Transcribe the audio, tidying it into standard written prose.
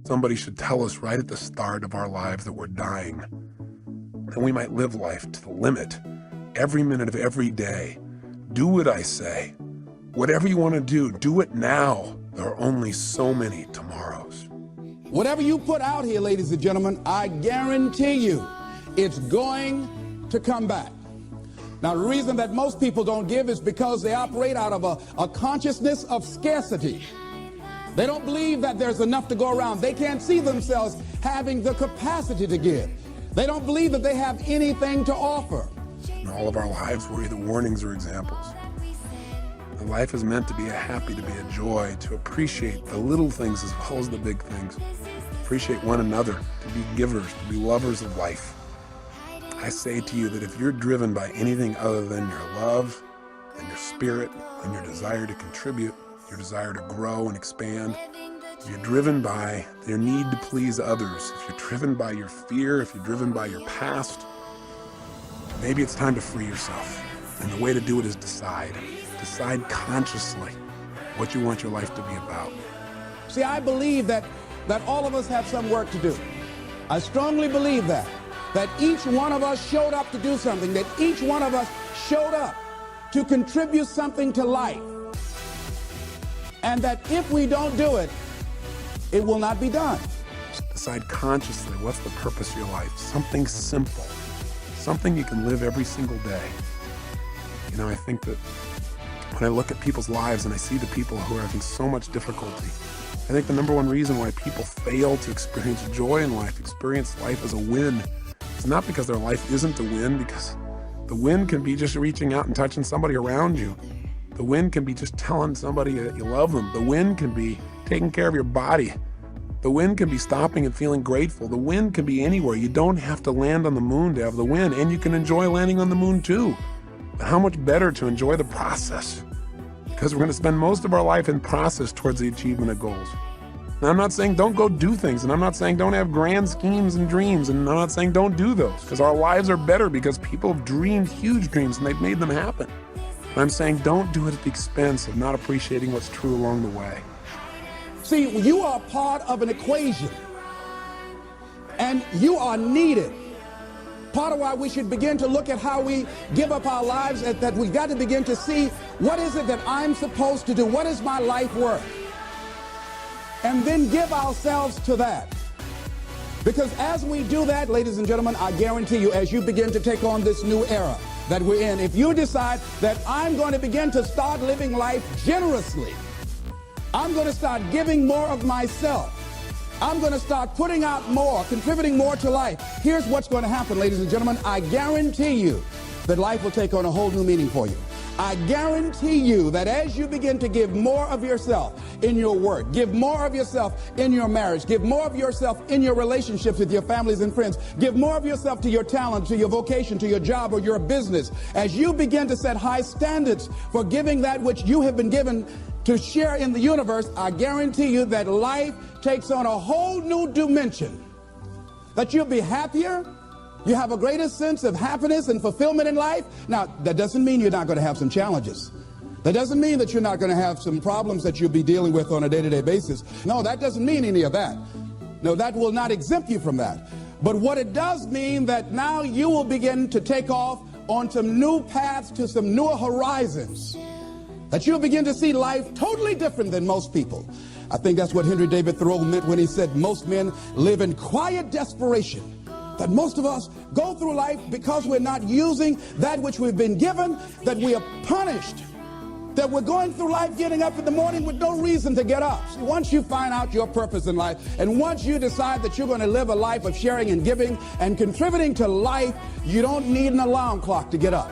Somebody should tell us right at the start of our lives that we're dying. And we might live life to the limit, every minute of every day. Do what I say. Whatever you want to do it now. There are only so many tomorrows. Whatever you put out here, ladies and gentlemen, I guarantee you it's going to come back. Now, the reason that most people don't give is because they operate out of a consciousness of scarcity. They don't believe that there's enough to go around. They can't see themselves having the capacity to give. They don't believe that they have anything to offer. In all of our lives, we're either warnings or examples. And life is meant to be a happy, to be a joy, to appreciate the little things as well as the big things. Appreciate one another, to be givers, to be lovers of life. I say to you that if you're driven by anything other than your love and your spirit and your desire to contribute, your desire to grow and expand, if you're driven by your need to please others, if you're driven by your fear, if you're driven by your past, maybe it's time to free yourself. And the way to do it is decide. Decide consciously what you want your life to be about. See, I believe that all of us have some work to do. I strongly believe that each one of us showed up to do something, that each one of us showed up to contribute something to life. And that if we don't do it, it will not be done. Decide consciously what's the purpose of your life. Something simple, something you can live every single day. You know, I think that when I look at people's lives and I see the people who are having so much difficulty, I think the number one reason why people fail to experience joy in life, experience life as a win, is not because their life isn't a win, because the win can be just reaching out and touching somebody around you. The win can be just telling somebody that you love them. The win can be taking care of your body. The win can be stopping and feeling grateful. The win can be anywhere. You don't have to land on the moon to have the win, and you can enjoy landing on the moon too. But how much better to enjoy the process? Because we're going to spend most of our life in process towards the achievement of goals. Now, I'm not saying don't go do things, and I'm not saying don't have grand schemes and dreams, and I'm not saying don't do those, because our lives are better because people have dreamed huge dreams and they've made them happen. But I'm saying don't do it at the expense of not appreciating what's true along the way. See, you are part of an equation, and you are needed. Part of why we should begin to look at how we give up our lives, that we've got to begin to see what is it that I'm supposed to do? What is my life worth? And then give ourselves to that. Because as we do that, ladies and gentlemen, I guarantee you, as you begin to take on this new era that we're in, if you decide that I'm going to begin to start living life generously, I'm going to start giving more of myself, I'm going to start putting out more, contributing more to life, here's what's going to happen, ladies and gentlemen. I guarantee you that life will take on a whole new meaning for you. I guarantee you that as you begin to give more of yourself in your work, give more of yourself in your marriage, give more of yourself in your relationships with your families and friends, give more of yourself to your talent, to your vocation, to your job or your business, as you begin to set high standards for giving that which you have been given to share in the universe, I guarantee you that life takes on a whole new dimension, that you'll be happier. You have a greater sense of happiness and fulfillment in life. Now, that doesn't mean you're not going to have some challenges. That doesn't mean that you're not going to have some problems that you'll be dealing with on a day-to-day basis. No, that doesn't mean any of that. No, that will not exempt you from that. But what it does mean that now you will begin to take off on some new paths to some newer horizons. That you'll begin to see life totally different than most people. I think that's what Henry David Thoreau meant when he said most men live in quiet desperation. That most of us go through life because we're not using that which we've been given, that we are punished, that we're going through life getting up in the morning with no reason to get up. See, once you find out your purpose in life, and once you decide that you're going to live a life of sharing and giving and contributing to life, you don't need an alarm clock to get up.